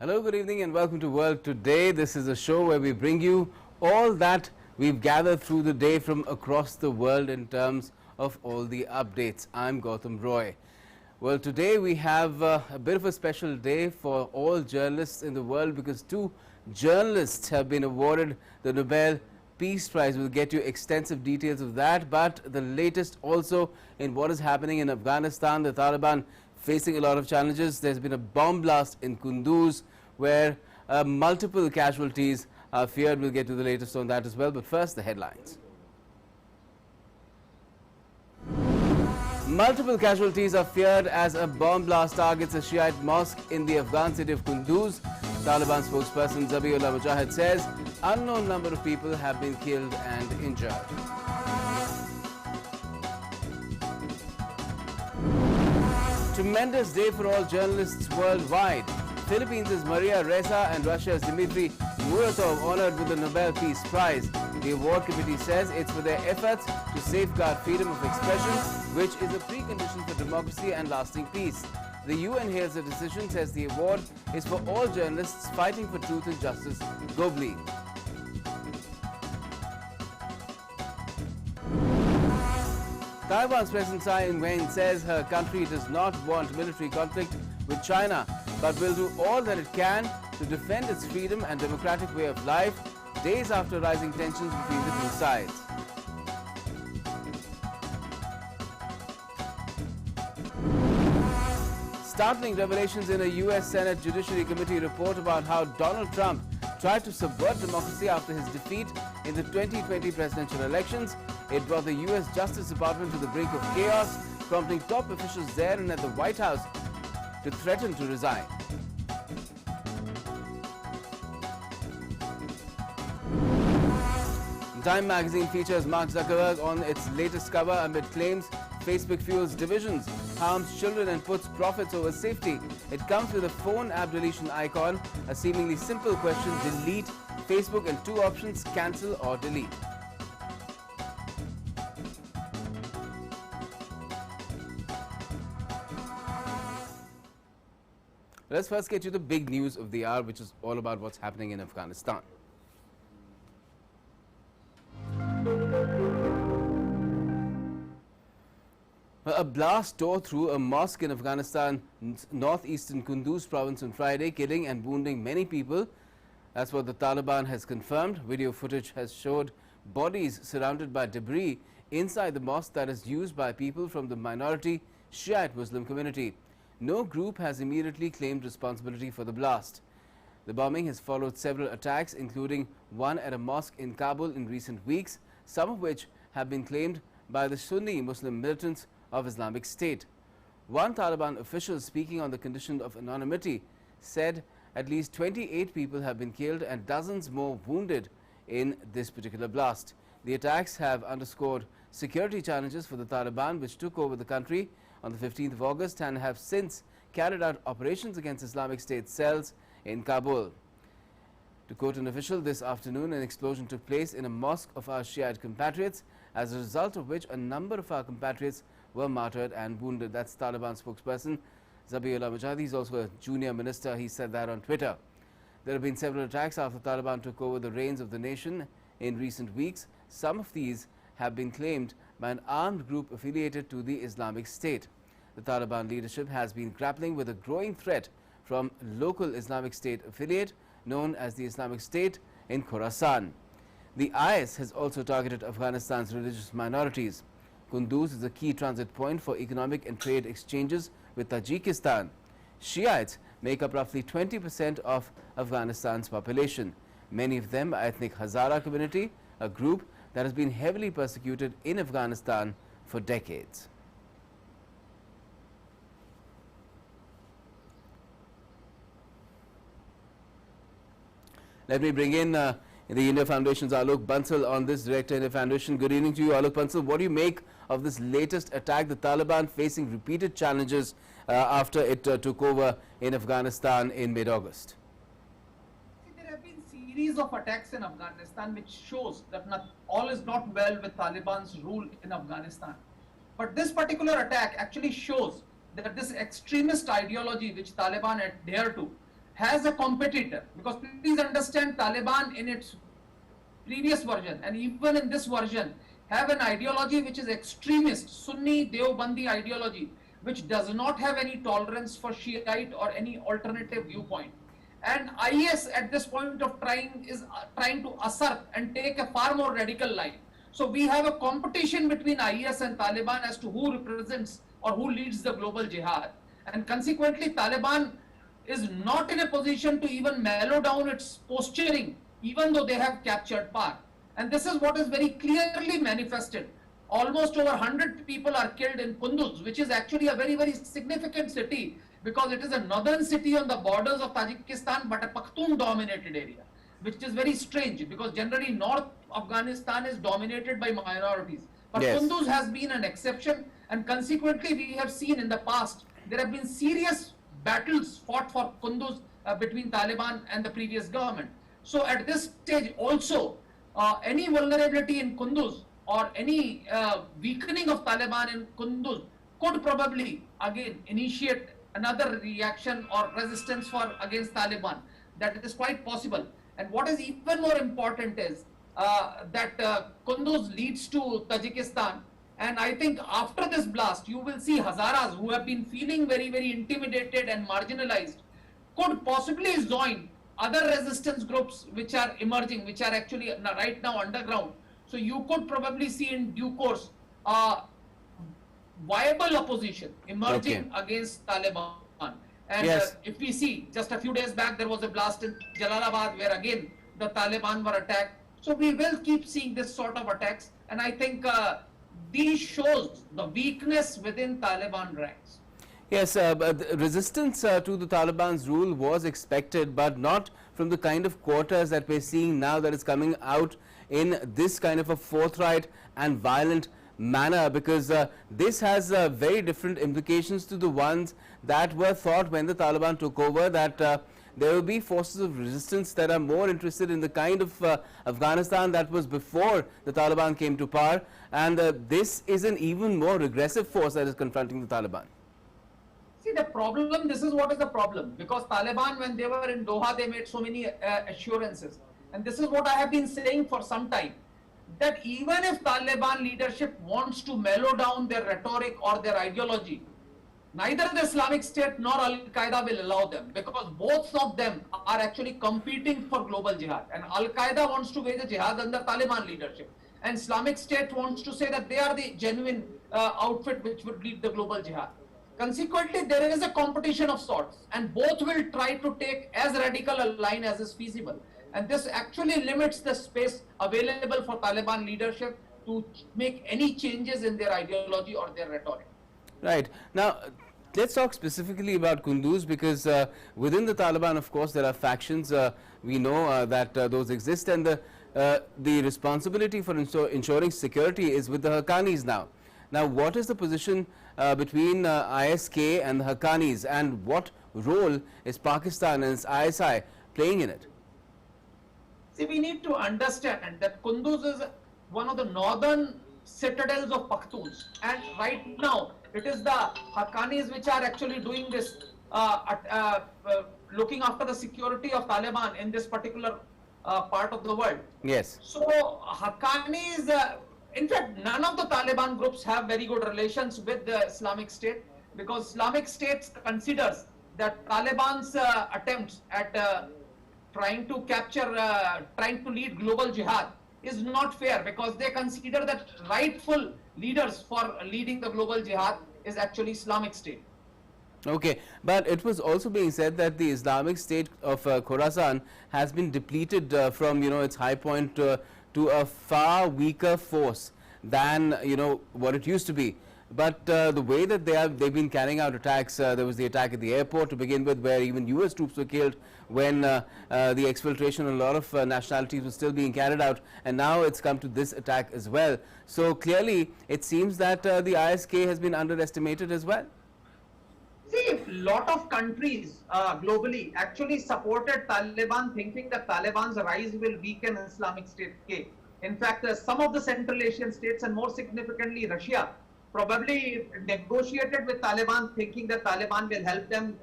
Hello, good evening and welcome to World Today. This is a show where we bring you all that we've gathered through the day from across the world in terms of all the updates. I'm Gautam Roy. Well, today we have a bit of a special day for all journalists in the world because two journalists have been awarded the Nobel Peace Prize. We'll get you extensive details of that, but the latest also in what is happening in Afghanistan, the Taliban facing a lot of challenges. There's been a bomb blast in Kunduz where multiple casualties are feared. We'll get to the latest on that as well, but first the headlines. Multiple casualties are feared as a bomb blast targets a Shiite mosque in the Afghan city of Kunduz. Taliban spokesperson Zabiullah Mujahid says unknown number of people have been killed and injured. Tremendous day for all journalists worldwide. Philippines' Maria Ressa and Russia's Dmitry Muratov honored with the Nobel Peace Prize. The award committee says it's for their efforts to safeguard freedom of expression, which is a precondition for democracy and lasting peace. The UN hails the decision, says the award is for all journalists fighting for truth and justice globally. Taiwan's President Tsai Ing-wen says her country does not want military conflict with China, but will do all that it can to defend its freedom and democratic way of life, days after rising tensions between the two sides. Startling revelations in a U.S. Senate Judiciary Committee report about how Donald Trump tried to subvert democracy after his defeat in the 2020 presidential elections. It brought the U.S. Justice Department to the brink of chaos, prompting top officials there and at the White House to threaten to resign. Time magazine features Mark Zuckerberg on its latest cover amid claims Facebook fuels divisions, harms children and puts profits over safety. It comes with a phone app deletion icon, a seemingly simple question: delete Facebook, and two options: cancel or delete. Let's first get you the big news of the hour, which is all about what's happening in Afghanistan. A blast tore through a mosque in Afghanistan's northeastern Kunduz province on Friday, killing and wounding many people. That's what the Taliban has confirmed. Video footage has showed bodies surrounded by debris inside the mosque that is used by people from the minority Shiite Muslim community. No group has immediately claimed responsibility for the blast. The bombing has followed several attacks, including one at a mosque in Kabul in recent weeks, some of which have been claimed by the Sunni Muslim militants of Islamic State. One Taliban official, speaking on the condition of anonymity, said at least 28 people have been killed and dozens more wounded in this particular blast. The attacks have underscored security challenges for the Taliban, which took over the country on the 15th of August and have since carried out operations against Islamic State cells in Kabul. To quote an official, this afternoon an explosion took place in a mosque of our Shiite compatriots, as a result of which a number of our compatriots were martyred and wounded. That's Taliban spokesperson Zabiullah Mujahid. He's also a junior minister. He said that on Twitter. There have been several attacks after Taliban took over the reins of the nation in recent weeks. Some of these have been claimed by an armed group affiliated to the Islamic State. The Taliban leadership has been grappling with a growing threat from local Islamic State affiliate known as the Islamic State in Khorasan. The IS has also targeted Afghanistan's religious minorities. Kunduz is a key transit point for economic and trade exchanges with Tajikistan. Shiites make up roughly 20% of Afghanistan's population. Many of them are ethnic Hazara community, a group that has been heavily persecuted in Afghanistan for decades. Let me bring in the India Foundation's Alok Bansal on this, Director India Foundation. Good evening to you, Alok Bansal. What do you make of this latest attack, the Taliban facing repeated challenges after it took over in Afghanistan in mid-August? There have been series of attacks in Afghanistan which shows that all is not well with Taliban's rule in Afghanistan. But this particular attack actually shows that this extremist ideology which Taliban adhere to has a competitor, because please understand, Taliban in its previous version and even in this version have an ideology which is extremist, Sunni Deobandi ideology, which does not have any tolerance for Shiite or any alternative viewpoint. And IS at this point of trying to assert and take a far more radical line. So we have a competition between IS and Taliban as to who represents or who leads the global jihad. And consequently, Taliban is not in a position to even mellow down its posturing, even though they have captured power. And this is what is very clearly manifested. Almost over 100 people are killed in Kunduz, which is actually a very, very significant city, because it is a northern city on the borders of Tajikistan, but a Pakhtun-dominated area, which is very strange, because generally North Afghanistan is dominated by minorities. But Yes. Kunduz has been an exception, and consequently we have seen in the past, there have been serious battles fought for Kunduz between Taliban and the previous government. So at this stage also, any vulnerability in Kunduz or any weakening of Taliban in Kunduz could probably again initiate another reaction or resistance against Taliban. That is quite possible. And what is even more important is that Kunduz leads to Tajikistan. And I think after this blast, you will see Hazaras who have been feeling very, very intimidated and marginalized could possibly join other resistance groups which are emerging, which are actually right now underground. So you could probably see in due course viable opposition emerging against Taliban. And Yes. if we see, just a few days back, there was a blast in Jalalabad where again the Taliban were attacked. So we will keep seeing this sort of attacks. And I think these shows the weakness within Taliban ranks. Yes, but the resistance to the Taliban's rule was expected, but not from the kind of quarters that we're seeing now that is coming out in this kind of a forthright and violent manner, because this has very different implications to the ones that were thought when the Taliban took over, that there will be forces of resistance that are more interested in the kind of Afghanistan that was before the Taliban came to power, and this is an even more regressive force that is confronting the Taliban. See, the problem, this is what is the problem, because Taliban, when they were in Doha, they made so many assurances. And this is what I have been saying for some time, that even if Taliban leadership wants to mellow down their rhetoric or their ideology, neither the Islamic State nor Al-Qaeda will allow them, because both of them are actually competing for global jihad. And Al-Qaeda wants to wage a jihad under Taliban leadership. And Islamic State wants to say that they are the genuine outfit which would lead the global jihad. Consequently, there is a competition of sorts, and both will try to take as radical a line as is feasible. And this actually limits the space available for Taliban leadership to make any changes in their ideology or their rhetoric. Right. Now, let's talk specifically about Kunduz, because within the Taliban, of course, there are factions. We know that those exist, and the responsibility for ensuring security is with the Haqqanis now. Now, what is the position between ISK and the Haqqanis, and what role is Pakistan and its ISI playing in it? See, we need to understand that Kunduz is one of the northern citadels of Pakhtuns, and right now it is the Haqqanis which are actually doing this, looking after the security of Taliban in this particular part of the world. Yes. So Haqqanis, in fact, none of the Taliban groups have very good relations with the Islamic State, because Islamic State considers that Taliban's attempts at trying to capture, trying to lead global jihad is not fair, because they consider that rightful leaders for leading the global jihad is actually Islamic State. Okay, but it was also being said that the Islamic State of Khorasan has been depleted from its high point to a far weaker force than what it used to be. But the way that they've been carrying out attacks, there was the attack at the airport to begin with, where even US troops were killed when the exfiltration of a lot of nationalities was still being carried out, and now it's come to this attack as well. So clearly it seems that the ISK has been underestimated as well. See, a lot of countries globally actually supported Taliban, thinking that Taliban's rise will weaken Islamic State K. In fact, some of the Central Asian states, and more significantly Russia, probably negotiated with Taliban, thinking that Taliban will help them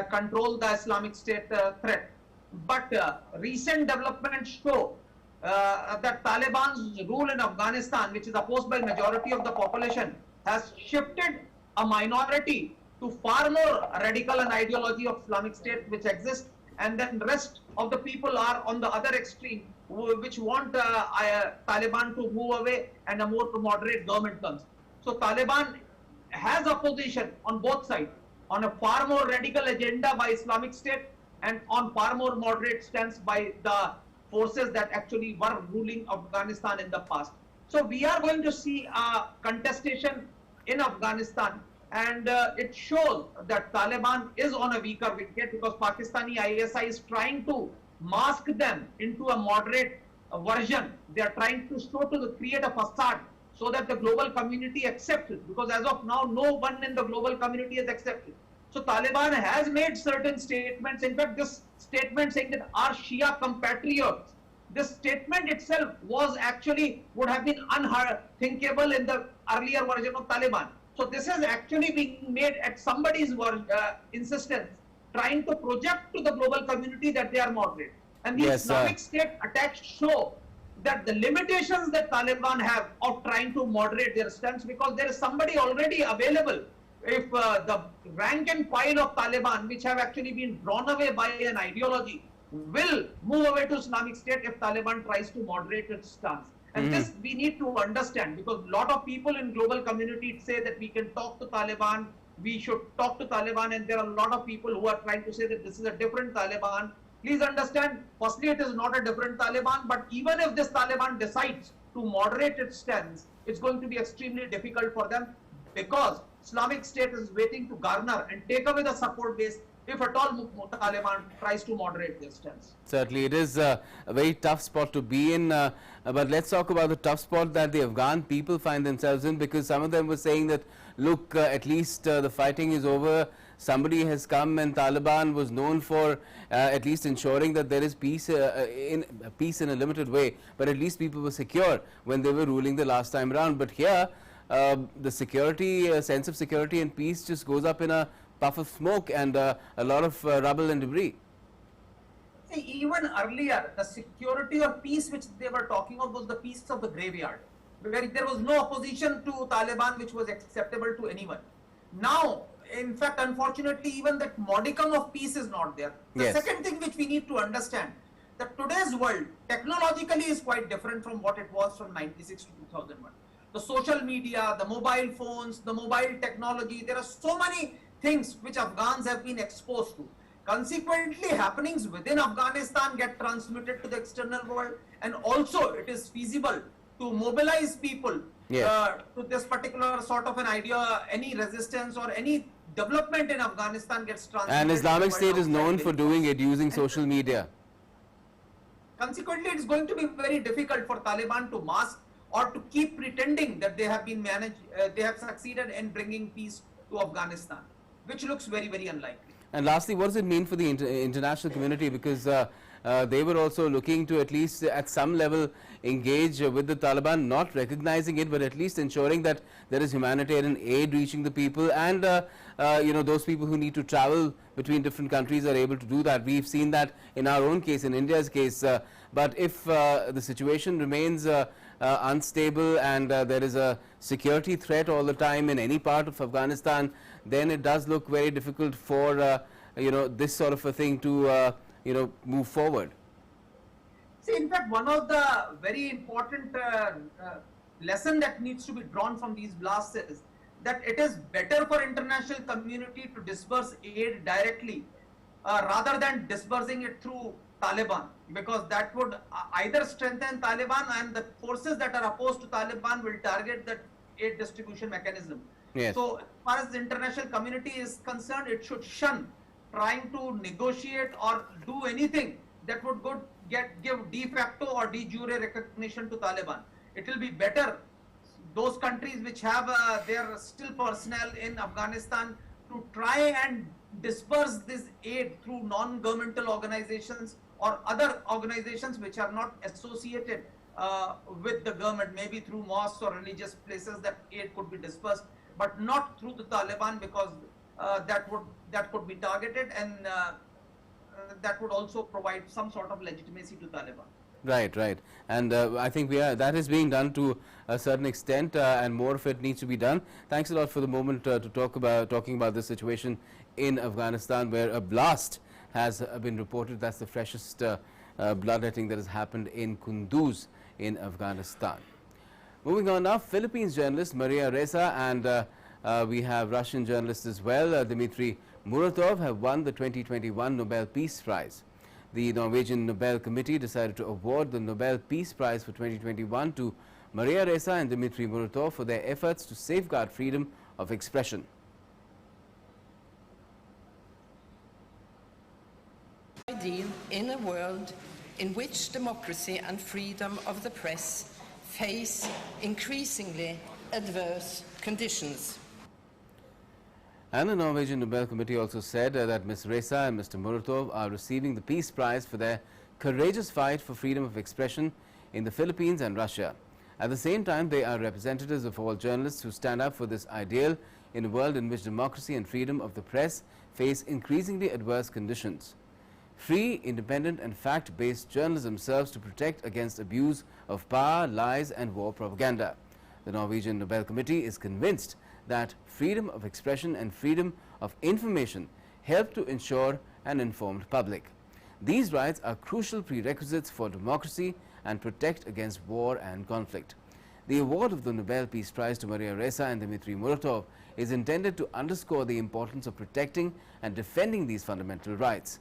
control the Islamic State threat. But recent developments show that Taliban's rule in Afghanistan, which is opposed by majority of the population, has shifted a minority to far more radical an ideology of Islamic State which exists, and then rest of the people are on the other extreme, which want Taliban to move away and a more moderate government comes. So Taliban has opposition on both sides, on a far more radical agenda by Islamic State and on far more moderate stance by the forces that actually were ruling Afghanistan in the past. So we are going to see a contestation in Afghanistan, and it shows that Taliban is on a weaker wicket because Pakistani ISI is trying to mask them into a moderate version. They are trying to create a facade so that the global community accepts it, because as of now, no one in the global community has accepted. So Taliban has made certain statements. In fact, this statement saying that our Shia compatriots, this statement itself was actually would have been unthinkable in the earlier version of Taliban. So this is actually being made at somebody's insistence, trying to project to the global community that they are moderate. And the Islamic State attacks show that the limitations that Taliban have of trying to moderate their stance, because there is somebody already available. If the rank and file of Taliban, which have actually been drawn away by an ideology, will move away to Islamic State if Taliban tries to moderate its stance. And this we need to understand, because a lot of people in global community say that we can talk to Taliban, we should talk to Taliban, and there are a lot of people who are trying to say that this is a different Taliban. Please understand, firstly, it is not a different Taliban, but even if this Taliban decides to moderate its stance, it's going to be extremely difficult for them, because Islamic State is waiting to garner and take away the support base if at all Taliban tries to moderate their stance. Certainly, it is a very tough spot to be in. But let's talk about the tough spot that the Afghan people find themselves in, because some of them were saying that, look, at least the fighting is over. Somebody has come, and Taliban was known for at least ensuring that there is peace in a limited way. But at least people were secure when they were ruling the last time around. But here, the security, sense of security and peace just goes up in a puff of smoke and a lot of rubble and debris. See, even earlier, the security or peace which they were talking of was the peace of the graveyard, where there was no opposition to Taliban which was acceptable to anyone. Now, in fact, unfortunately, even that modicum of peace is not there. The second thing which we need to understand, that today's world technologically is quite different from what it was from 96 to 2001. The social media, the mobile phones, the mobile technology, there are so many things which Afghans have been exposed to. Consequently, happenings within Afghanistan get transmitted to the external world, and also it is feasible to mobilize people to this particular sort of an idea. Any resistance or any development in Afghanistan gets transmitted. And Islamic State is known for doing it using social media. Consequently, it's going to be very difficult for Taliban to mask or to keep pretending that they have been they have succeeded in bringing peace to Afghanistan, which looks very, very unlikely. And lastly, what does it mean for the international community? Because they were also looking to at least at some level engage with the Taliban, not recognizing it, but at least ensuring that there is humanitarian aid reaching the people, and those people who need to travel between different countries are able to do that. We've seen that in our own case, in India's case. But if the situation remains unstable and there is a security threat all the time in any part of Afghanistan, then it does look very difficult for this sort of a thing to move forward. See, in fact, one of the very important lesson that needs to be drawn from these blasts is that it is better for international community to disperse aid directly rather than dispersing it through Taliban, because that would either strengthen Taliban, and the forces that are opposed to Taliban will target that aid distribution mechanism. So as far as the international community is concerned, it should shun trying to negotiate or do anything that would give de facto or de jure recognition to Taliban. It will be better those countries which have their still personnel in Afghanistan to try and disperse this aid through non-governmental organizations or other organizations which are not associated with the government, maybe through mosques or religious places that aid could be dispersed, but not through the Taliban, because that could be targeted, and that would also provide some sort of legitimacy to Taliban. Right, right. And I think that is being done to a certain extent, and more of it needs to be done. Thanks a lot for the moment to talking about this situation in Afghanistan, where a blast has been reported. That's the freshest bloodletting that has happened in Kunduz in Afghanistan. Moving on now, Philippines journalist Maria Ressa and we have Russian journalists as well, Dmitry Muratov, have won the 2021 Nobel Peace Prize. The Norwegian Nobel Committee decided to award the Nobel Peace Prize for 2021 to Maria Ressa and Dmitry Muratov for their efforts to safeguard freedom of expression. Ideal in a world in which democracy and freedom of the press face increasingly adverse conditions. And the Norwegian Nobel Committee also said that Ms. Ressa and Mr. Muratov are receiving the Peace Prize for their courageous fight for freedom of expression in the Philippines and Russia. At the same time, they are representatives of all journalists who stand up for this ideal in a world in which democracy and freedom of the press face increasingly adverse conditions. Free, independent and fact-based journalism serves to protect against abuse of power, lies and war propaganda. The Norwegian Nobel Committee is convinced that freedom of expression and freedom of information help to ensure an informed public. These rights are crucial prerequisites for democracy and protect against war and conflict. The award of the Nobel Peace Prize to Maria Ressa and Dmitry Muratov is intended to underscore the importance of protecting and defending these fundamental rights.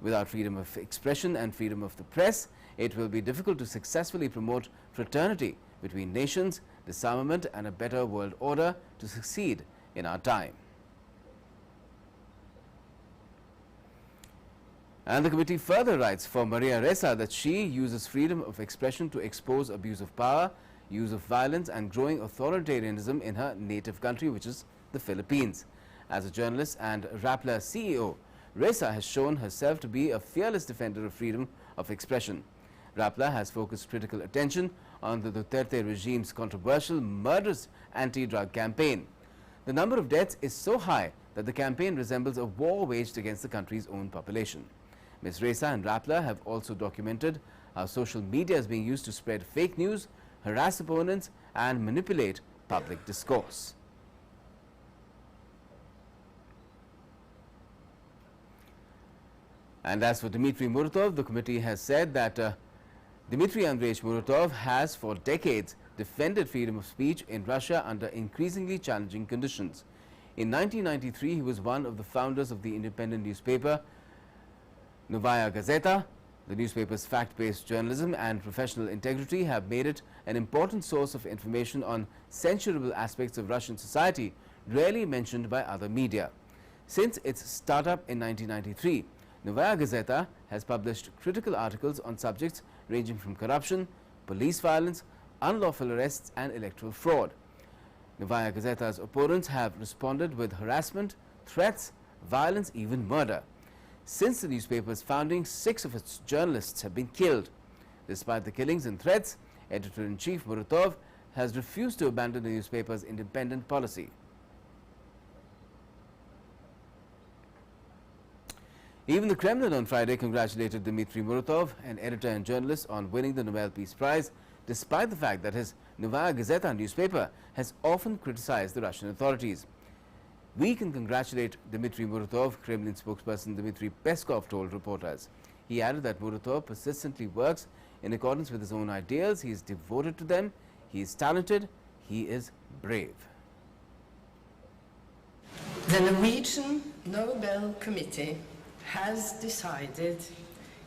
Without freedom of expression and freedom of the press, it will be difficult to successfully promote fraternity between nations, disarmament and a better world order to succeed in our time. And the committee further writes for Maria Ressa that she uses freedom of expression to expose abuse of power, use of violence and growing authoritarianism in her native country, which is the Philippines. As a journalist and Rappler CEO, Ressa has shown herself to be a fearless defender of freedom of expression. Rappler has focused critical attention on the Duterte regime's controversial, murderous anti-drug campaign. The number of deaths is so high that the campaign resembles a war waged against the country's own population. Ms. Ressa and Rappler have also documented how social media is being used to spread fake news, harass opponents and manipulate public discourse. And as for Dmitry Muratov, the committee has said that Dmitry Andreevich Muratov has for decades defended freedom of speech in Russia under increasingly challenging conditions. In 1993, he was one of the founders of the independent newspaper Novaya Gazeta. The newspaper's fact-based journalism and professional integrity have made it an important source of information on censurable aspects of Russian society, rarely mentioned by other media. Since its startup in 1993, Novaya Gazeta has published critical articles on subjects ranging from corruption, police violence, unlawful arrests and electoral fraud. Novaya Gazeta's opponents have responded with harassment, threats, violence, even murder. Since the newspaper's founding, 6 of its journalists have been killed. Despite the killings and threats, Editor-in-Chief Muratov has refused to abandon the newspaper's independent policy. Even the Kremlin on Friday congratulated Dmitry Muratov, an editor and journalist, on winning the Nobel Peace Prize, despite the fact that his Novaya Gazeta newspaper has often criticized the Russian authorities. We can congratulate Dmitry Muratov, Kremlin spokesperson Dmitry Peskov told reporters. He added that Muratov persistently works in accordance with his own ideals. He is devoted to them. He is talented. He is brave. The Norwegian Nobel Committee has decided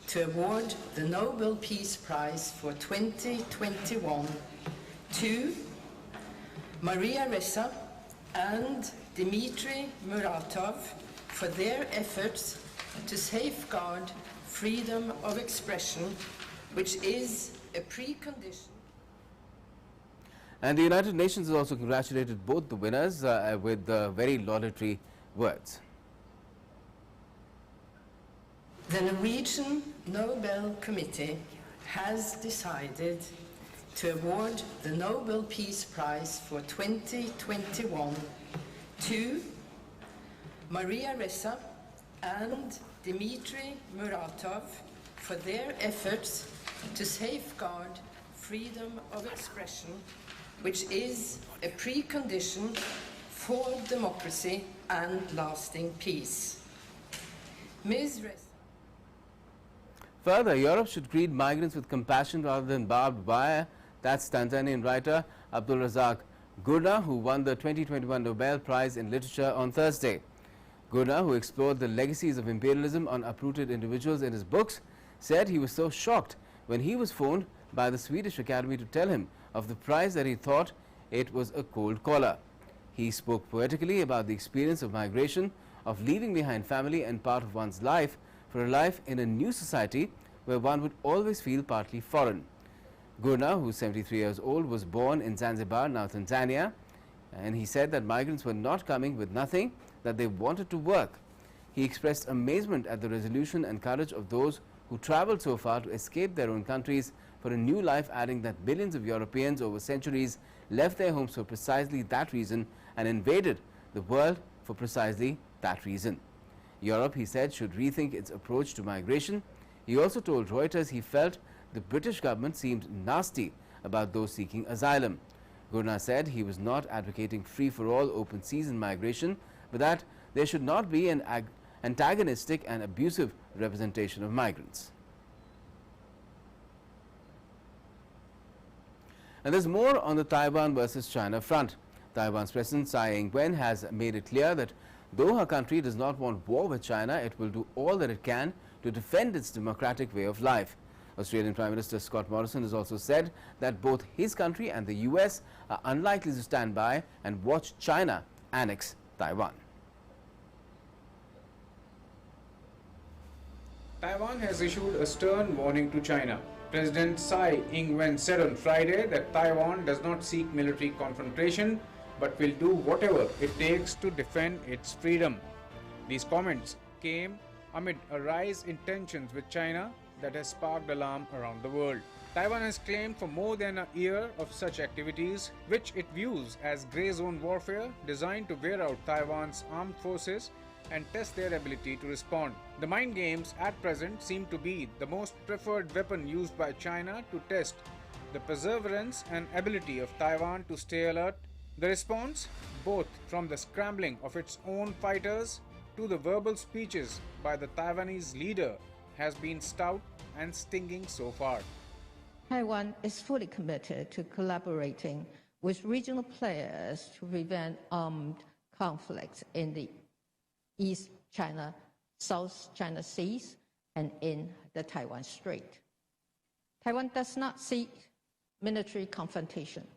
to award the Nobel Peace Prize for 2021 to Maria Ressa and Dmitry Muratov for their efforts to safeguard freedom of expression, which is a precondition. And the United Nations has also congratulated both the winners with very laudatory words. The Norwegian Nobel Committee has decided to award the Nobel Peace Prize for 2021 to Maria Ressa and Dmitry Muratov for their efforts to safeguard freedom of expression, which is a precondition for democracy and lasting peace. Ms. Ressa. Further, Europe should greet migrants with compassion rather than barbed wire. That's Tanzanian writer Abdul Razak Gurna, who won the 2021 Nobel Prize in Literature on Thursday. Gurna, who explored the legacies of imperialism on uprooted individuals in his books, said he was so shocked when he was phoned by the Swedish Academy to tell him of the prize that he thought it was a cold caller. He spoke poetically about the experience of migration, of leaving behind family and part of one's life for a life in a new society where one would always feel partly foreign. Gurna, who's 73 years old, was born in Zanzibar, now Tanzania, and he said that migrants were not coming with nothing, that they wanted to work. He expressed amazement at the resolution and courage of those who travelled so far to escape their own countries for a new life, adding that millions of Europeans over centuries left their homes for precisely that reason and invaded the world for precisely that reason. Europe, he said, should rethink its approach to migration. He also told Reuters he felt the British government seemed nasty about those seeking asylum. Gurna said he was not advocating free-for-all open season migration, but that there should not be an antagonistic and abusive representation of migrants. And there's more on the Taiwan versus China front. Taiwan's President Tsai Ing-wen has made it clear that though her country does not want war with China, it will do all that it can to defend its democratic way of life. Australian Prime Minister Scott Morrison has also said that both his country and the US are unlikely to stand by and watch China annex Taiwan. Taiwan has issued a stern warning to China. President Tsai Ing-wen said on Friday that Taiwan does not seek military confrontation but will do whatever it takes to defend its freedom. These comments came amid a rise in tensions with China that has sparked alarm around the world. Taiwan has claimed for more than a year of such activities, which it views as grey zone warfare designed to wear out Taiwan's armed forces and test their ability to respond. The mind games at present seem to be the most preferred weapon used by China to test the perseverance and ability of Taiwan to stay alert. The response, both from the scrambling of its own fighters to the verbal speeches by the Taiwanese leader, has been stout and stinging so far. Taiwan is fully committed to collaborating with regional players to prevent armed conflicts in the East China, South China Seas, and in the Taiwan Strait. Taiwan does not seek military confrontation.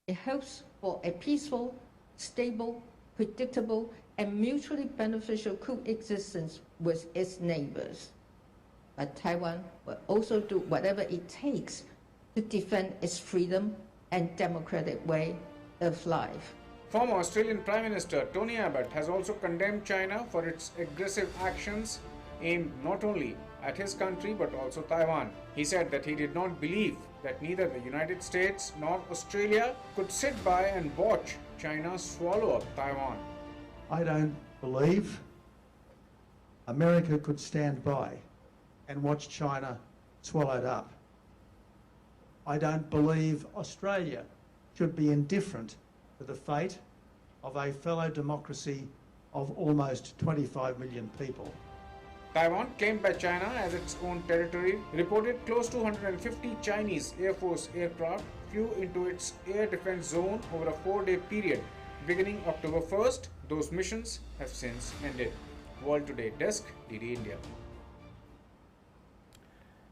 It hopes for a peaceful, stable, predictable, and mutually beneficial coexistence with its neighbors. But Taiwan will also do whatever it takes to defend its freedom and democratic way of life. Former Australian Prime Minister Tony Abbott has also condemned China for its aggressive actions aimed not only at his country but also Taiwan. He said that he did not believe that neither the United States nor Australia could sit by and watch China swallow up Taiwan. I don't believe America could stand by and watch China swallowed up. I don't believe Australia should be indifferent to the fate of a fellow democracy of almost 25 million people. Taiwan, claimed by China as its own territory, reported close to 150 Chinese Air Force aircraft flew into its air defense zone over a 4-day period beginning October 1st. Those missions have since ended. World Today Desk, DD India.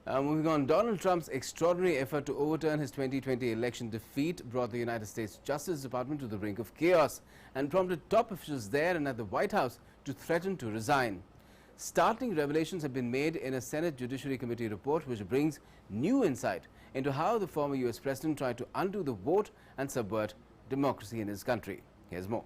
Moving on, Donald Trump's extraordinary effort to overturn his 2020 election defeat brought the United States Justice Department to the brink of chaos and prompted top officials there and at the White House to threaten to resign. Startling revelations have been made in a Senate Judiciary Committee report which brings new insight into how the former US president tried to undo the vote and subvert democracy in his country. Here's more.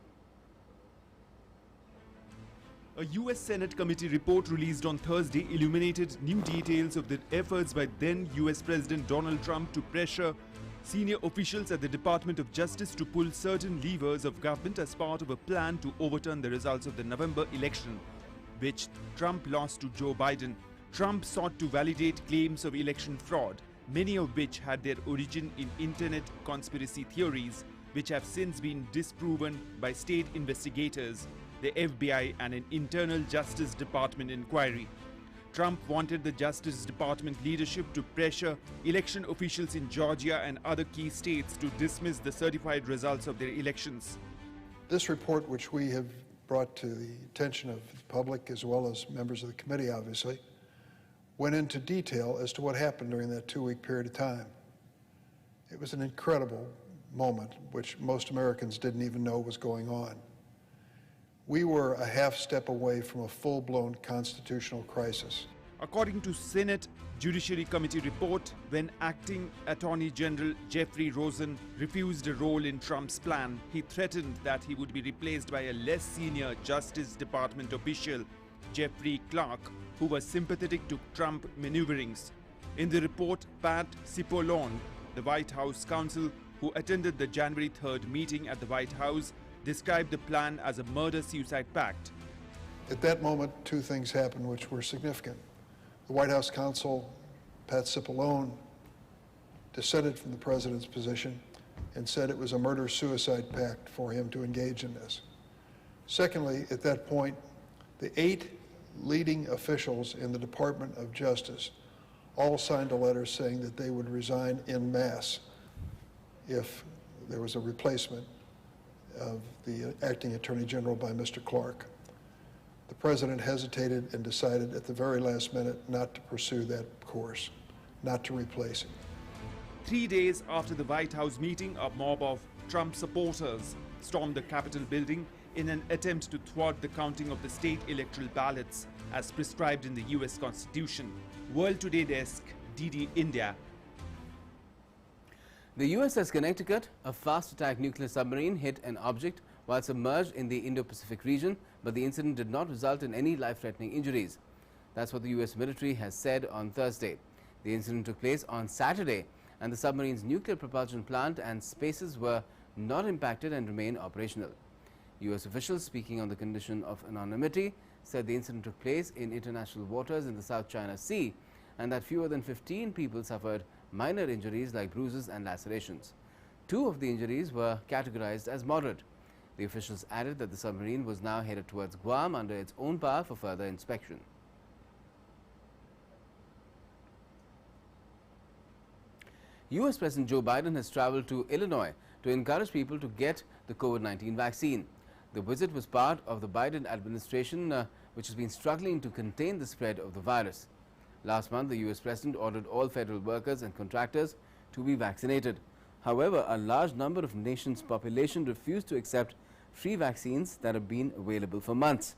A US Senate committee report released on Thursday illuminated new details of the efforts by then US President Donald Trump to pressure senior officials at the Department of Justice to pull certain levers of government as part of a plan to overturn the results of the November election, which Trump lost to Joe Biden. Trump sought to validate claims of election fraud, many of which had their origin in internet conspiracy theories, which have since been disproven by state investigators, the FBI, and an internal Justice Department inquiry. Trump wanted the Justice Department leadership to pressure election officials in Georgia and other key states to dismiss the certified results of their elections. This report, which we have brought to the attention of the public as well as members of the committee, obviously, went into detail as to what happened during that 2-week period of time. It was an incredible moment, which most Americans didn't even know was going on. We were a half step away from a full-blown constitutional crisis. According to Senate Judiciary Committee report, when acting Attorney General Jeffrey Rosen refused a role in Trump's plan, he threatened that he would be replaced by a less senior Justice Department official, Jeffrey Clark, who was sympathetic to Trump maneuverings. In the report, Pat Cipollone, the White House counsel who attended the January 3rd meeting at the White House, described the plan as a murder-suicide pact. At that moment, two things happened which were significant. The White House counsel, Pat Cipollone, dissented from the president's position and said it was a murder-suicide pact for him to engage in this. Secondly, at that point, the 8 leading officials in the Department of Justice all signed a letter saying that they would resign en masse if there was a replacement of the acting Attorney General by Mr. Clark. The president hesitated and decided at the very last minute not to pursue that course, not to replace him. 3 days after the White House meeting, a mob of Trump supporters stormed the Capitol building in an attempt to thwart the counting of the state electoral ballots as prescribed in the US Constitution. World Today desk, DD India. The USS Connecticut, a fast-attack nuclear submarine, hit an object while submerged in the Indo-Pacific region, but the incident did not result in any life-threatening injuries. That's what the US military has said on Thursday. The incident took place on Saturday, and the submarine's nuclear propulsion plant and spaces were not impacted and remain operational. US officials, speaking on the condition of anonymity, said the incident took place in international waters in the South China Sea and that fewer than 15 people suffered minor injuries like bruises and lacerations. 2 of the injuries were categorized as moderate. The officials added that the submarine was now headed towards Guam under its own power for further inspection. US President Joe Biden has traveled to Illinois to encourage people to get the COVID-19 vaccine. The visit was part of the Biden administration, which has been struggling to contain the spread of the virus. Last month, the US President ordered all federal workers and contractors to be vaccinated. However, a large number of the nation's population refused to accept free vaccines that have been available for months.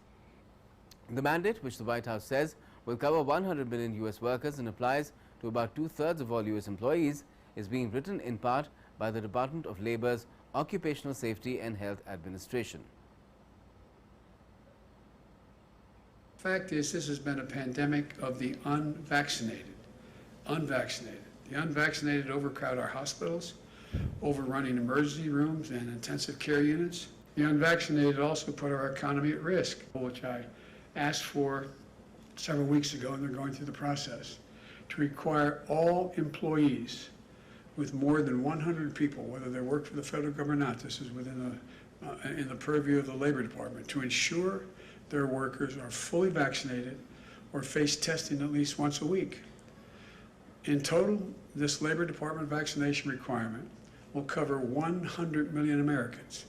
The mandate, which the White House says will cover 100 million US workers and applies to about 2/3 of all US employees, is being written in part by the Department of Labor's Occupational Safety and Health Administration. Fact is, this has been a pandemic of the unvaccinated. Unvaccinated. The unvaccinated overcrowd our hospitals, overrunning emergency rooms and intensive care units. The unvaccinated also put our economy at risk, which I asked for several weeks ago, and they're going through the process, to require all employees with more than 100 people, whether they work for the federal government or not, this is within in the purview of the Labor Department, to ensure their workers are fully vaccinated or face testing at least once a week. In total, this Labor Department vaccination requirement will cover 100 million Americans,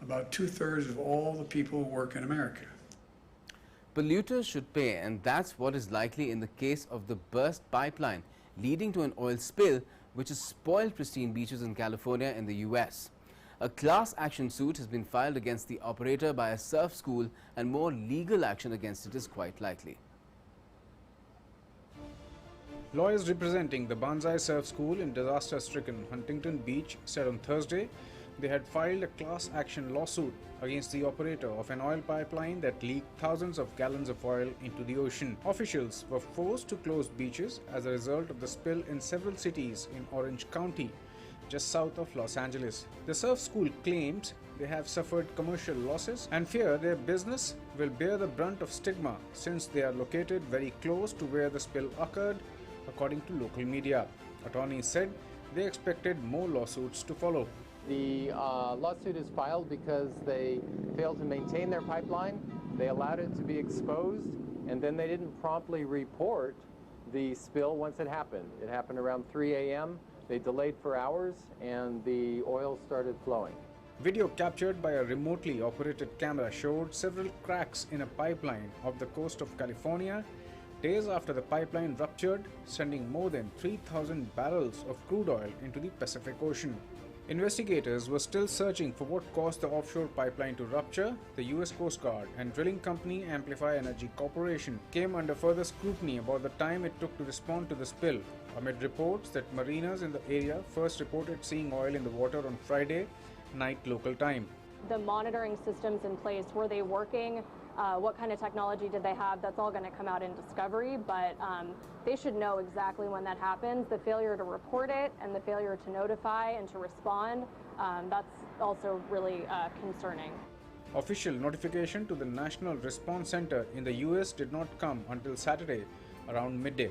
about 2/3 of all the people who work in America. Polluters should pay, and that's what is likely in the case of the burst pipeline leading to an oil spill which has spoiled pristine beaches in California in the US. A class action suit has been filed against the operator by a surf school, and more legal action against it is quite likely. Lawyers representing the Banzai Surf School in disaster-stricken Huntington Beach said on Thursday they had filed a class action lawsuit against the operator of an oil pipeline that leaked thousands of gallons of oil into the ocean. Officials were forced to close beaches as a result of the spill in several cities in Orange County, just south of Los Angeles. The surf school claims they have suffered commercial losses and fear their business will bear the brunt of stigma since they are located very close to where the spill occurred, according to local media. Attorneys said they expected more lawsuits to follow. The lawsuit is filed because they failed to maintain their pipeline, they allowed it to be exposed, and then they didn't promptly report the spill once it happened. It happened around 3 a.m. They delayed for hours, and the oil started flowing. Video captured by a remotely operated camera showed several cracks in a pipeline off the coast of California days after the pipeline ruptured, sending more than 3,000 barrels of crude oil into the Pacific Ocean. Investigators were still searching for what caused the offshore pipeline to rupture. The U.S. Coast Guard and drilling company Amplify Energy Corporation came under further scrutiny about the time it took to respond to the spill, amid reports that mariners in the area first reported seeing oil in the water on Friday night local time. The monitoring systems in place, were they working? What kind of technology did they have? That's all going to come out in discovery, but they should know exactly when that happens. The failure to report it and the failure to notify and to respond, that's also really concerning. Official notification to the National Response Center in the US did not come until Saturday around midday.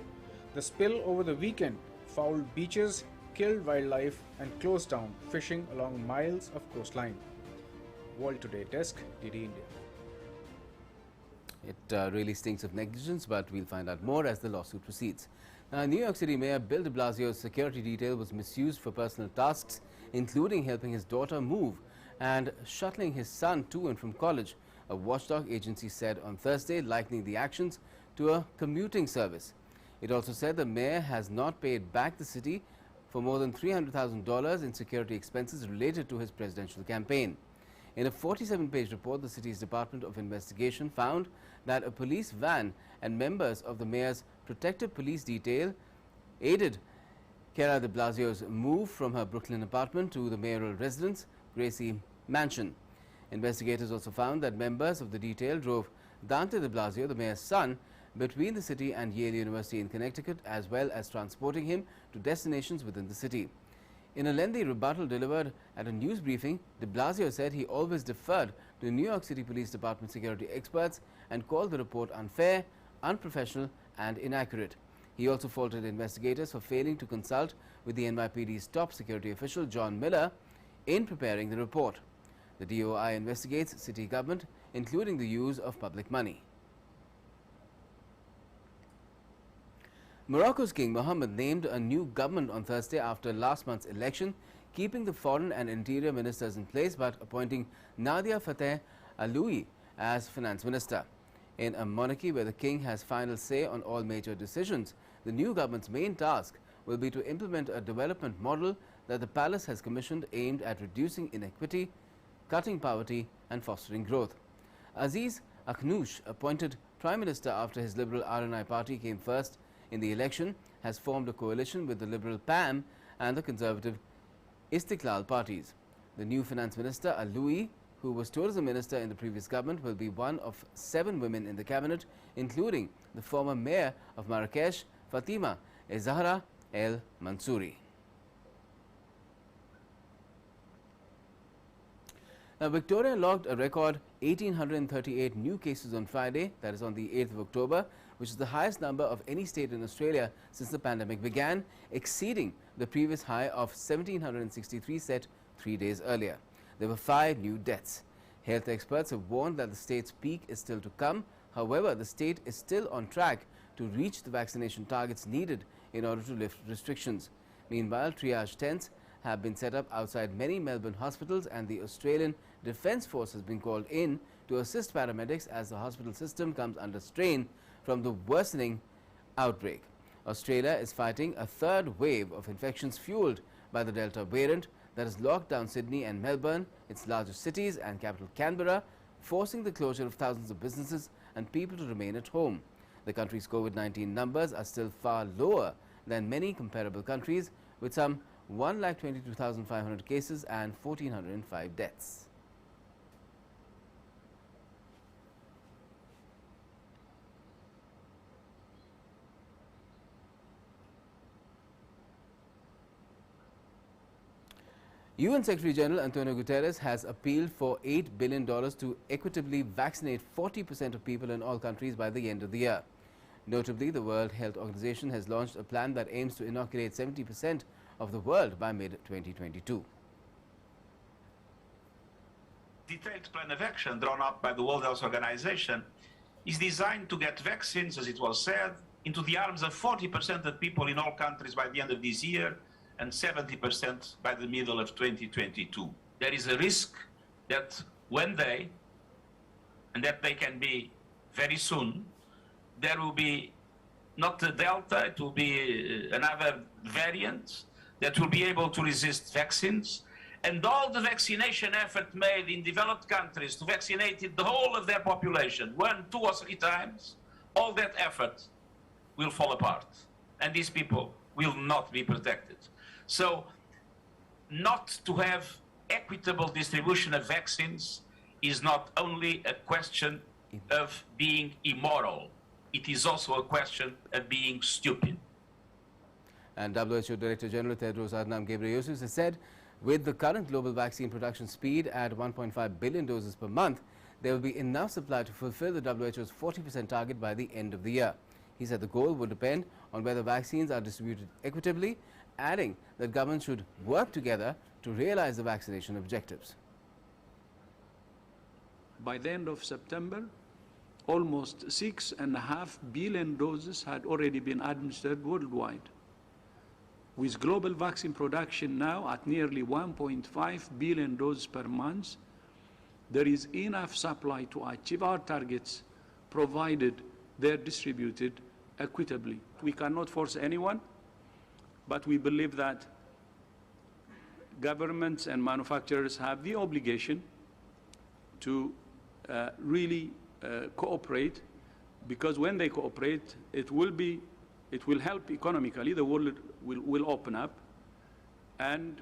The spill over the weekend fouled beaches, killed wildlife and closed down fishing along miles of coastline. World Today Desk, DD India. It really stinks of negligence, but we'll find out more as the lawsuit proceeds. New York City Mayor Bill de Blasio's security detail was misused for personal tasks, including helping his daughter move and shuttling his son to and from college, a watchdog agency said on Thursday, likening the actions to a commuting service. It also said the mayor has not paid back the city for more than $300,000 in security expenses related to his presidential campaign. In a 47-page report, the city's Department of Investigation found that a police van and members of the mayor's protective police detail aided Cara de Blasio's move from her Brooklyn apartment to the mayoral residence, Gracie Mansion. Investigators also found that members of the detail drove Dante de Blasio, the mayor's son, between the city and Yale University in Connecticut, as well as transporting him to destinations within the city. In a lengthy rebuttal delivered at a news briefing, de Blasio said he always deferred to New York City Police Department security experts and called the report unfair, unprofessional and inaccurate. He also faulted investigators for failing to consult with the NYPD's top security official, John Miller, in preparing the report. The DOI investigates city government, including the use of public money. Morocco's King Mohammed named a new government on Thursday after last month's election, keeping the foreign and interior ministers in place but appointing Nadia Fateh Aloui as finance minister. In a monarchy where the king has final say on all major decisions, the new government's main task will be to implement a development model that the palace has commissioned aimed at reducing inequity, cutting poverty and fostering growth. Aziz Akhnouch, appointed prime minister after his liberal RNI party came first in the election, has formed a coalition with the liberal PAM and the conservative Istiklal parties. The new finance minister, Aloui, who was tourism minister in the previous government, will be one of 7 women in the cabinet, including the former mayor of Marrakesh, Fatima Zahra El Mansouri. Now, Victoria logged a record 1,838 new cases on Friday, that is on the 8th of October, which is the highest number of any state in Australia since the pandemic began, exceeding the previous high of 1,763 set 3 days earlier. There were 5 new deaths. Health experts have warned that the state's peak is still to come. However, the state is still on track to reach the vaccination targets needed in order to lift restrictions. Meanwhile, triage tents have been set up outside many Melbourne hospitals, and the Australian Defence Force has been called in to assist paramedics as the hospital system comes under strain from the worsening outbreak. Australia is fighting a third wave of infections fueled by the Delta variant that has locked down Sydney and Melbourne, its largest cities, and capital Canberra, forcing the closure of thousands of businesses and people to remain at home. The country's COVID-19 numbers are still far lower than many comparable countries, with some 1,22,500 cases and 1,405 deaths. UN Secretary General Antonio Guterres has appealed for $8 billion to equitably vaccinate 40% of people in all countries by the end of the year. Notably, the World Health Organization has launched a plan that aims to inoculate 70% of the world by mid-2022. Detailed plan of action drawn up by the World Health Organization is designed to get vaccines, as it was said, into the arms of 40% of people in all countries by the end of this year and 70% by the middle of 2022. There is a risk that one day, and that they can be very soon, there will be not a Delta, it will be another variant that will be able to resist vaccines. And all the vaccination effort made in developed countries to vaccinate the whole of their population 1, 2 or 3 times, all that effort will fall apart. And these people will not be protected. So not to have equitable distribution of vaccines is not only a question of being immoral, it is also a question of being stupid. And WHO Director General Tedros Adhanom Ghebreyesus has said, with the current global vaccine production speed at 1.5 billion doses per month, there will be enough supply to fulfill the WHO's 40% target by the end of the year. He said the goal will depend on whether vaccines are distributed equitably, adding that governments should work together to realize the vaccination objectives. By the end of September, almost 6.5 billion doses had already been administered worldwide. With global vaccine production now at nearly 1.5 billion doses per month, there is enough supply to achieve our targets, provided they're distributed equitably. We cannot force anyone, but we believe that governments and manufacturers have the obligation to really cooperate, because when they cooperate, it will help economically. The world will open up, and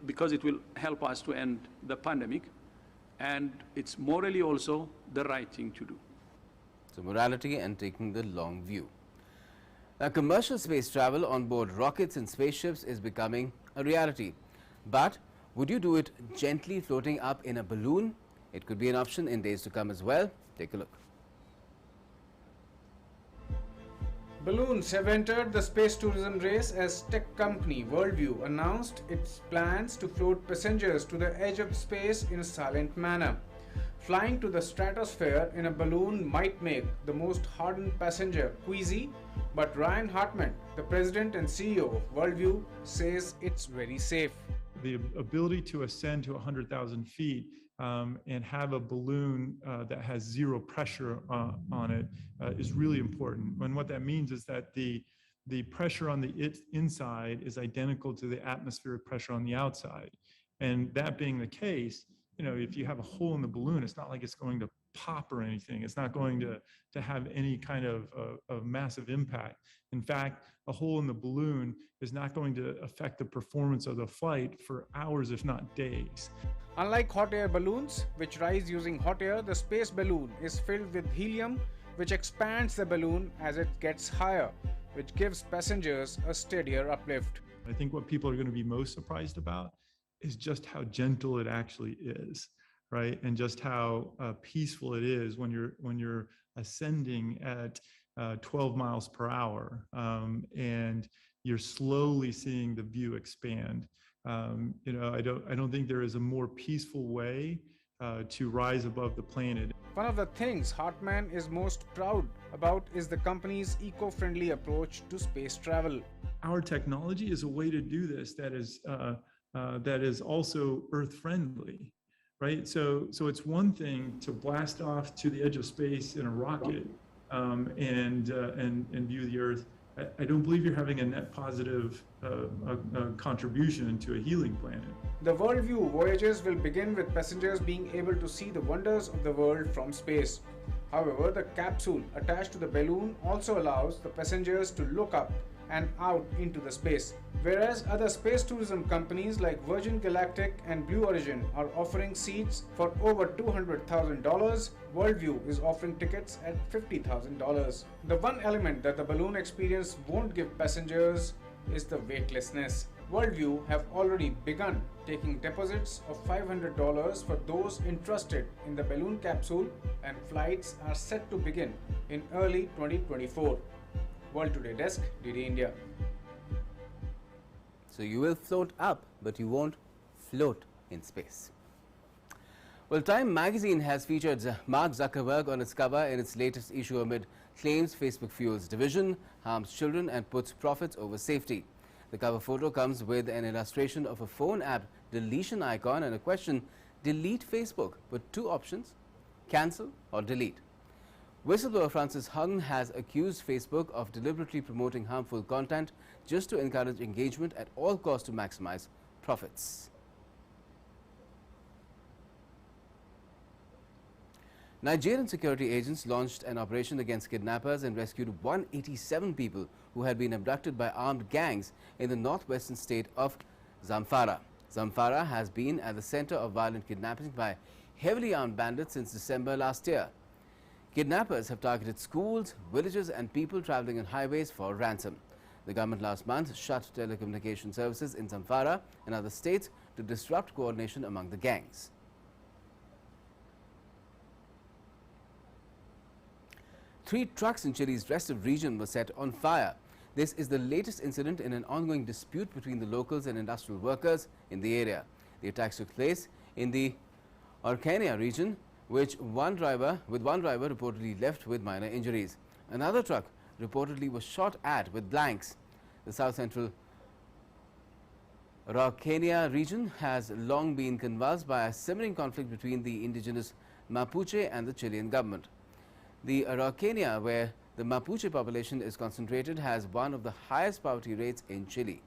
because it will help us to end the pandemic, and it's morally also the right thing to do. So morality and taking the long view. Now, commercial space travel on board rockets and spaceships is becoming a reality. But would you do it gently floating up in a balloon? It could be an option in days to come as well. Take a look. Balloons have entered the space tourism race as tech company Worldview announced its plans to float passengers to the edge of space in a silent manner. Flying to the stratosphere in a balloon might make the most hardened passenger queasy, but Ryan Hartman, the president and CEO of Worldview, says it's very safe. The ability to ascend to 100,000 feet and have a balloon that has zero pressure on it is really important. And what that means is that the pressure on the inside is identical to the atmospheric pressure on the outside. And that being the case, you know, if you have a hole in the balloon, it's not like it's going to pop or anything. It's not going to have any kind of massive impact. In fact, a hole in the balloon is not going to affect the performance of the flight for hours, if not days. Unlike hot air balloons, which rise using hot air, the space balloon is filled with helium, which expands the balloon as it gets higher, which gives passengers a steadier uplift. I think what people are going to be most surprised about is just how gentle it actually is, right? And just how peaceful it is when you're ascending at 12 miles per hour, and you're slowly seeing the view expand. You know, I don't think there is a more peaceful way to rise above the planet. One of the things Hartman is most proud about is the company's eco-friendly approach to space travel. Our technology is a way to do this that is also earth-friendly, right? So it's one thing to blast off to the edge of space in a rocket and view the Earth. I don't believe you're having a net positive contribution to a healing planet. The Worldview voyages will begin with passengers being able to see the wonders of the world from space. However, the capsule attached to the balloon also allows the passengers to look up and out into the space. Whereas other space tourism companies like Virgin Galactic and Blue Origin are offering seats for over $200,000, Worldview is offering tickets at $50,000. The one element that the balloon experience won't give passengers is the weightlessness. Worldview have already begun taking deposits of $500 for those interested in the balloon capsule, and flights are set to begin in early 2024. World Today Desk, DD India. So you will float up, but you won't float in space. Well, Time magazine has featured Mark Zuckerberg on its cover in its latest issue amid claims Facebook fuels division, harms children and puts profits over safety. The cover photo comes with an illustration of a phone app deletion icon and a question, delete Facebook, with two options, cancel or delete. Whistleblower Francis Hung has accused Facebook of deliberately promoting harmful content just to encourage engagement at all costs to maximize profits. Nigerian security agents launched an operation against kidnappers and rescued 187 people who had been abducted by armed gangs in the northwestern state of Zamfara. Zamfara has been at the center of violent kidnapping by heavily armed bandits since December last year. Kidnappers have targeted schools, villages and people traveling on highways for ransom. The government last month shut telecommunication services in Zamfara and other states to disrupt coordination among the gangs. Three trucks in Chile's restive region were set on fire. This is the latest incident in an ongoing dispute between the locals and industrial workers in the area. The attacks took place in the Araucanía region, with one driver reportedly left with minor injuries. Another truck reportedly was shot at with blanks. The south-central Araucanía region has long been convulsed by a simmering conflict between the indigenous Mapuche and the Chilean government. The Araucanía, where the Mapuche population is concentrated, has one of the highest poverty rates in Chile.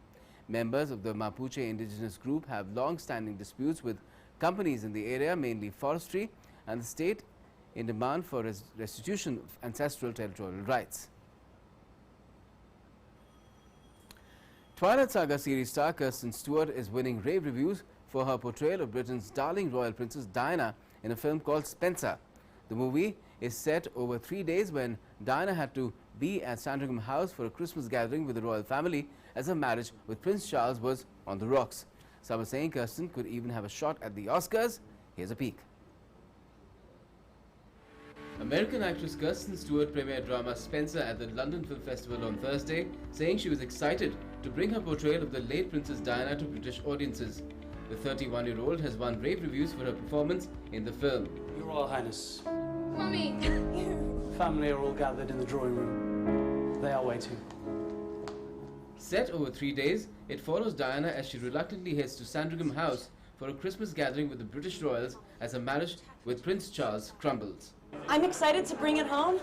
Members of the Mapuche indigenous group have long-standing disputes with companies in the area, mainly forestry, and the state in demand for restitution of ancestral territorial rights. Twilight Saga series star Kristen Stewart is winning rave reviews for her portrayal of Britain's darling royal princess Diana in a film called Spencer. The movie is set over 3 days when Diana had to be at Sandringham House for a Christmas gathering with the royal family as her marriage with Prince Charles was on the rocks. Some are saying Kirsten could even have a shot at the Oscars. Here's a peek. American actress Kristen Stewart premiered drama Spencer at the London Film Festival on Thursday, saying she was excited to bring her portrayal of the late Princess Diana to British audiences. The 31-year-old has won rave reviews for her performance in the film. Your Royal Highness. Mummy! Family are all gathered in the drawing room. They are waiting. Set over 3 days, it follows Diana as she reluctantly heads to Sandringham House for a Christmas gathering with the British royals as her marriage with Prince Charles crumbles. I'm excited to bring it home.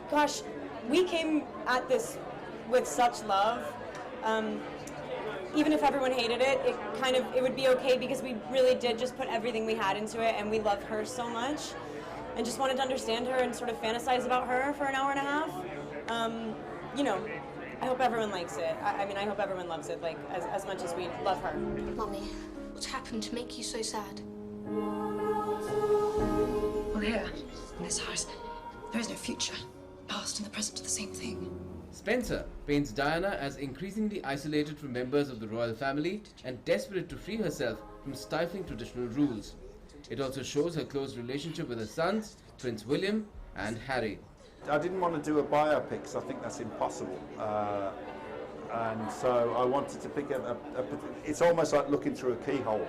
Gosh, we came at this with such love. Even if everyone hated it, it would be okay because we really did just put everything we had into it, and we love her so much and just wanted to understand her and sort of fantasize about her for an hour and a half. You know, I hope everyone likes it. I mean, I hope everyone loves it like as much as we love her. Mummy, what's happened to make you so sad? Well, here, in this house, there is no future. Past and the present are the same thing. Spencer paints Diana as increasingly isolated from members of the royal family and desperate to free herself from stifling traditional rules. It also shows her close relationship with her sons, Prince William and Harry. I didn't want to do a biopic because I think that's impossible. And so I wanted to pick it's almost like looking through a keyhole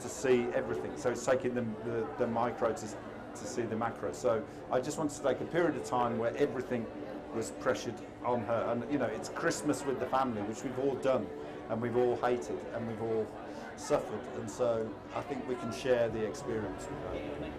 to see everything. So it's taking the micro to see the macro. So I just wanted to take a period of time where everything was pressured on her, and you know, it's Christmas with the family, which we've all done and we've all hated and we've all suffered, and so I think we can share the experience with her.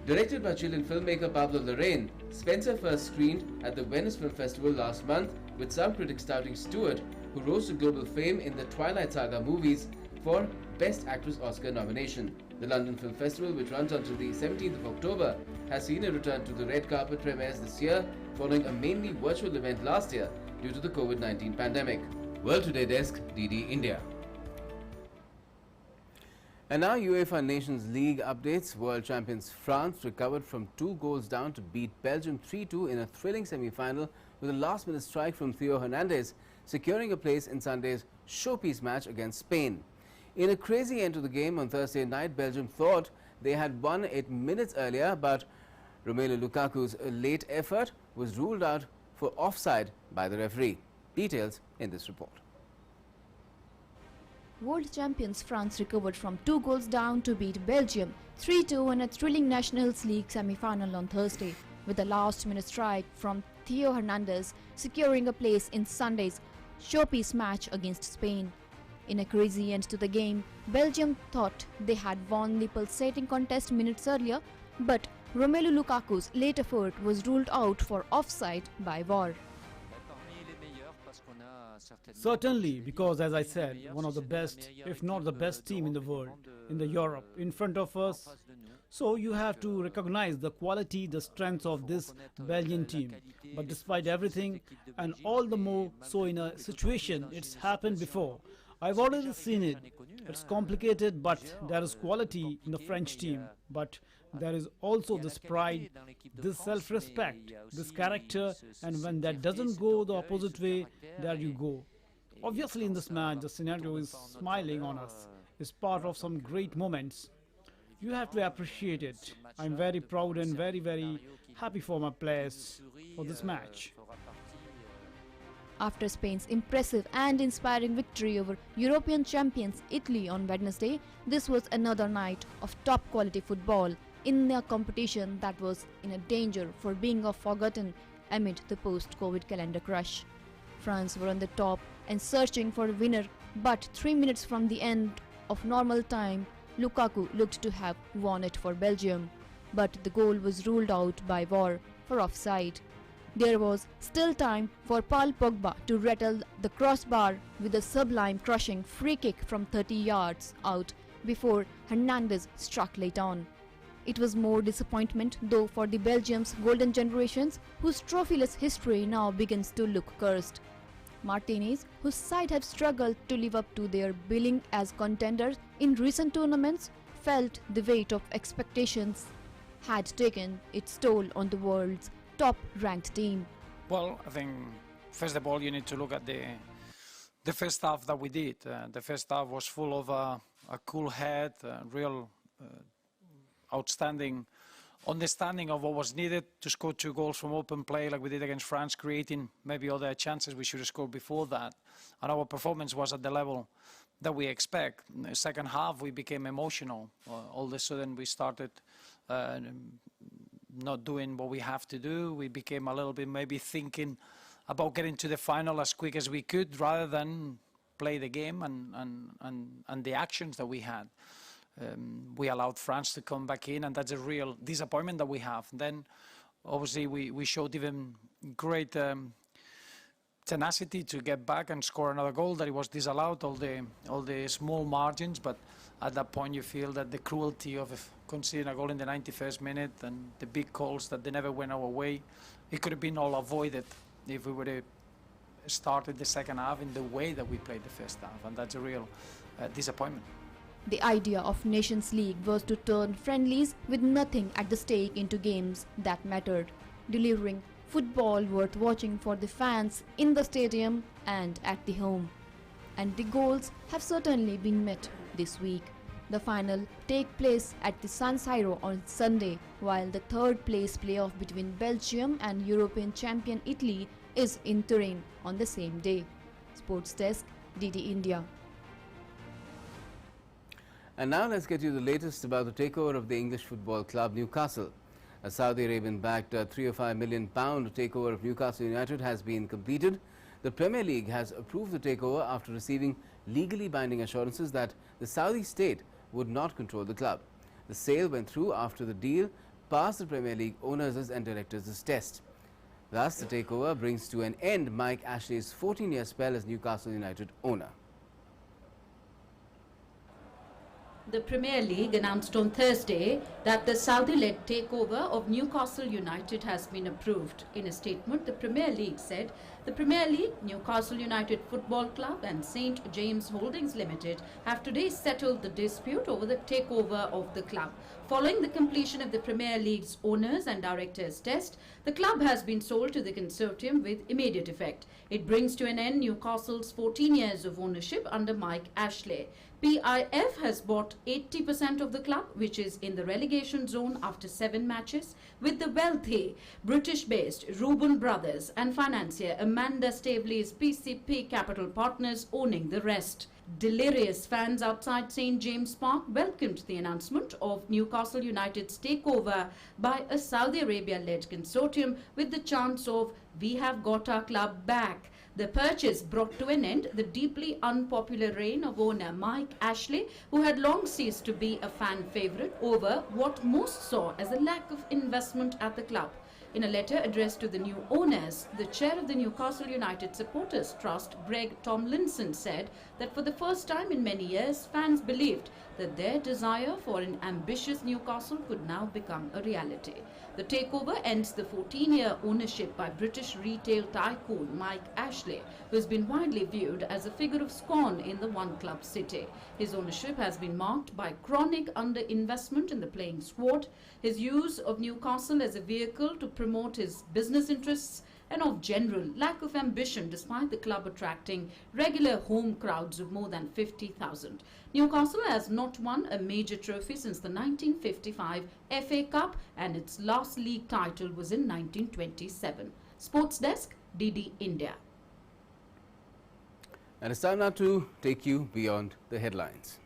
Directed by Chilean filmmaker Pablo Larraín, Spencer first screened at the Venice Film Festival last month, with some critics touting Stewart, who rose to global fame in the Twilight Saga movies, for Best Actress Oscar nomination. The London Film Festival, which runs until the 17th of October, has seen a return to the red carpet premieres this year, following a mainly virtual event last year due to the COVID-19 pandemic. World Today Desk, DD India. And now UEFA Nations League updates. World champions France recovered from 2 goals down to beat Belgium 3-2 in a thrilling semi-final with a last-minute strike from Theo Hernandez, securing a place in Sunday's showpiece match against Spain. In a crazy end to the game on Thursday night, Belgium thought they had won 8 minutes earlier, but Romelu Lukaku's late effort was ruled out for offside by the referee. Details in this report. World champions France recovered from 2 goals down to beat Belgium 3-2 in a thrilling Nations League semi-final on Thursday, with a last-minute strike from Theo Hernandez securing a place in Sunday's showpiece match against Spain. In a crazy end to the game, Belgium thought they had won the pulsating contest minutes earlier, but Romelu Lukaku's late effort was ruled out for offside by VAR. Certainly, because as I said, one of the best, if not the best team in the world, in the Europe, in front of us. So you have to recognize the quality, the strength of this Belgian team. But despite everything, and all the more so in a situation, it's happened before. I've already seen it. It's complicated, but there is quality in the French team. But there is also this pride, this self-respect, this character, and when that doesn't go the opposite way, there you go. Obviously in this match, the scenario is smiling on us. It's part of some great moments. You have to appreciate it. I'm very proud and very, very happy for my players for this match. After Spain's impressive and inspiring victory over European champions Italy on Wednesday, this was another night of top-quality football in a competition that was in a danger for being forgotten amid the post-COVID calendar crush. France were on the top and searching for a winner, but 3 minutes from the end of normal time, Lukaku looked to have won it for Belgium. But the goal was ruled out by VAR for offside. There was still time for Paul Pogba to rattle the crossbar with a sublime crushing free kick from 30 yards out before Hernandez struck late on. It was more disappointment though for the Belgium's golden generations, whose trophyless history now begins to look cursed. Martinez, whose side have struggled to live up to their billing as contenders in recent tournaments, felt the weight of expectations had taken its toll on the world's top-ranked team. Well, I think first of all you need to look at the first half that we did. The first half was full of a cool head, real outstanding understanding of what was needed to score 2 goals from open play like we did against France, creating maybe other chances we should have scored before that. And our performance was at the level that we expect. In the second half we became emotional. All of a sudden we started not doing what we have to do. We became a little bit maybe thinking about getting to the final as quick as we could rather than play the game and the actions that we had. We allowed France to come back in, and that's a real disappointment that we have. Then obviously we showed even great tenacity to get back and score another goal that it was disallowed, all the small margins, but at that point you feel that the cruelty of conceding a goal in the 91st minute and the big calls that they never went our way, it could have been all avoided if we would have started the second half in the way that we played the first half, and that's a real disappointment. The idea of Nations League was to turn friendlies with nothing at the stake into games that mattered, delivering football worth watching for the fans in the stadium and at the home. And the goals have certainly been met this week. The final take place at the San Siro on Sunday, while the third place playoff between Belgium and European champion Italy is in Turin on the same day. Sports Desk, DD India. And now let's get you the latest about the takeover of the English football club Newcastle. A Saudi Arabian-backed £305 million takeover of Newcastle United has been completed. The Premier League has approved the takeover after receiving legally binding assurances that the Saudi state would not control the club. The sale went through after the deal passed the Premier League owners' and directors' test. Thus, the takeover brings to an end Mike Ashley's 14-year spell as Newcastle United owner. The Premier League announced on Thursday that the Saudi-led takeover of Newcastle United has been approved. In a statement, the Premier League said The Premier League, Newcastle United Football Club and St. James Holdings Limited have today settled the dispute over the takeover of the club. Following the completion of the Premier League's owners and directors test, the club has been sold to the consortium with immediate effect. It brings to an end Newcastle's 14 years of ownership under Mike Ashley. PIF has bought 80% of the club, which is in the relegation zone after 7 matches, with the wealthy British-based Reuben Brothers and financier Amanda Staveley's PCP Capital Partners owning the rest. Delirious fans outside St. James Park welcomed the announcement of Newcastle United's takeover by a Saudi Arabia-led consortium with the chants of "We have got our club back." The purchase brought to an end the deeply unpopular reign of owner Mike Ashley, who had long ceased to be a fan favourite over what most saw as a lack of investment at the club. In a letter addressed to the new owners, the chair of the Newcastle United Supporters Trust, Greg Tomlinson, said that for the first time in many years, fans believed that their desire for an ambitious Newcastle could now become a reality. The takeover ends the 14-year ownership by British retail tycoon Mike Ashley, who has been widely viewed as a figure of scorn in the one-club city. His ownership has been marked by chronic underinvestment in the playing squad, his use of Newcastle as a vehicle to promote his business interests, and of general lack of ambition despite the club attracting regular home crowds of more than 50,000. Newcastle has not won a major trophy since the 1955 FA Cup, and its last league title was in 1927. Sports Desk, DD India. And it's time now to take you beyond the headlines.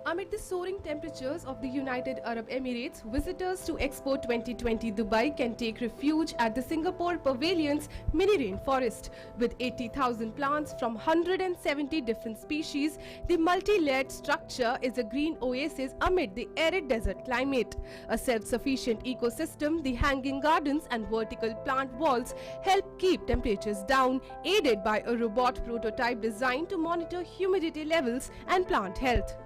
Amid the soaring temperatures of the United Arab Emirates, visitors to Expo 2020 Dubai can take refuge at the Singapore Pavilion's mini rainforest. With 80,000 plants from 170 different species, the multi-layered structure is a green oasis amid the arid desert climate. A self-sufficient ecosystem, the hanging gardens and vertical plant walls help keep temperatures down, aided by a robot prototype designed to monitor humidity levels and plant health.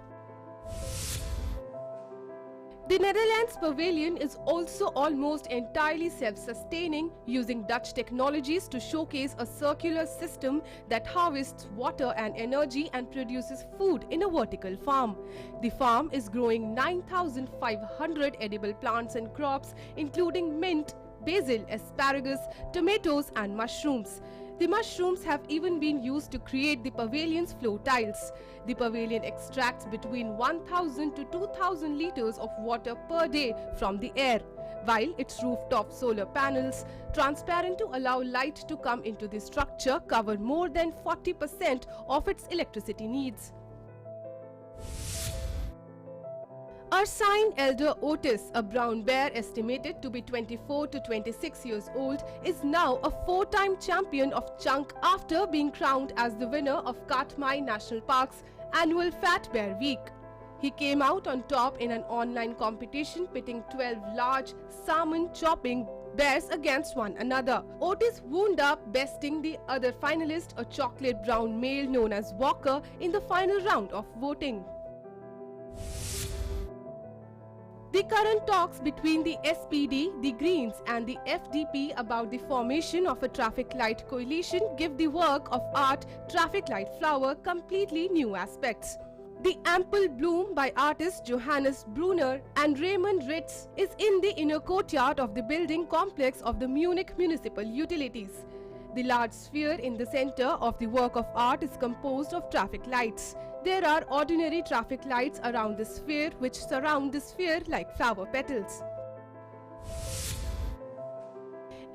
The Netherlands Pavilion is also almost entirely self-sustaining, using Dutch technologies to showcase a circular system that harvests water and energy and produces food in a vertical farm. The farm is growing 9,500 edible plants and crops, including mint, basil, asparagus, tomatoes and mushrooms. The mushrooms have even been used to create the pavilion's floor tiles. The pavilion extracts between 1,000 to 2,000 litres of water per day from the air, while its rooftop solar panels, transparent to allow light to come into the structure, cover more than 40% of its electricity needs. Ursine elder Otis, a brown bear estimated to be 24 to 26 years old, is now a 4-time champion of chunk after being crowned as the winner of Katmai National Park's annual Fat Bear Week. He came out on top in an online competition pitting 12 large salmon chopping bears against one another. Otis wound up besting the other finalist, a chocolate brown male known as Walker, in the final round of voting. The current talks between the SPD, the Greens and the FDP about the formation of a traffic light coalition give the work of art Traffic Light Flower completely new aspects. The Ample Bloom by artists Johannes Brunner and Raymond Ritz is in the inner courtyard of the building complex of the Munich Municipal Utilities. The large sphere in the center of the work of art is composed of traffic lights. There are ordinary traffic lights around the sphere which surround the sphere like flower petals.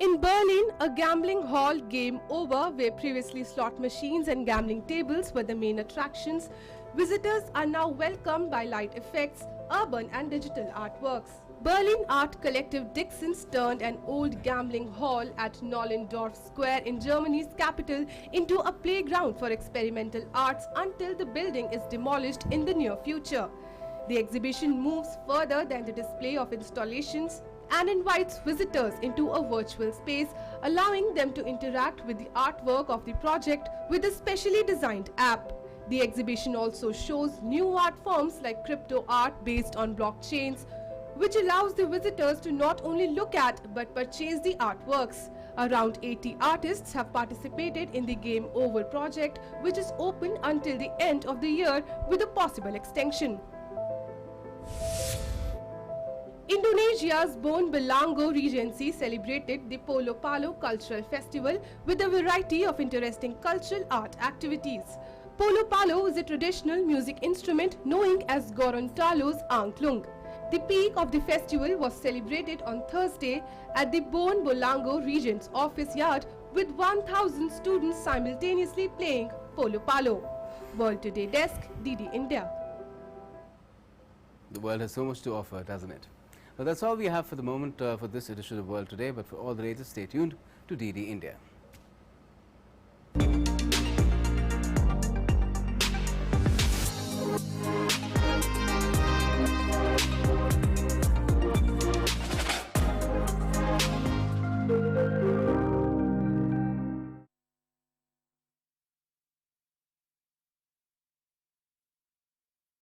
In Berlin, a gambling hall Game Over, where previously slot machines and gambling tables were the main attractions, visitors are now welcomed by light effects, urban and digital artworks. Berlin art collective Dixons turned an old gambling hall at Nollendorf Square in Germany's capital into a playground for experimental arts until the building is demolished in the near future. The exhibition moves further than the display of installations and invites visitors into a virtual space, allowing them to interact with the artwork of the project with a specially designed app. The exhibition also shows new art forms like crypto art based on blockchains, which allows the visitors to not only look at but purchase the artworks. Around 80 artists have participated in the Game Over project, which is open until the end of the year with a possible extension. Indonesia's Bon Belango Regency celebrated the Polo Palo Cultural Festival with a variety of interesting cultural art activities. Polo Palo is a traditional music instrument known as Gorontalo's angklung. The peak of the festival was celebrated on Thursday at the Bon Belango Regent's office yard with 1,000 students simultaneously playing Polo Palo. World Today Desk, DD India. The world has so much to offer, doesn't it? Well, that's all we have for the moment for this edition of World Today, but for all the latest, stay tuned to DD India.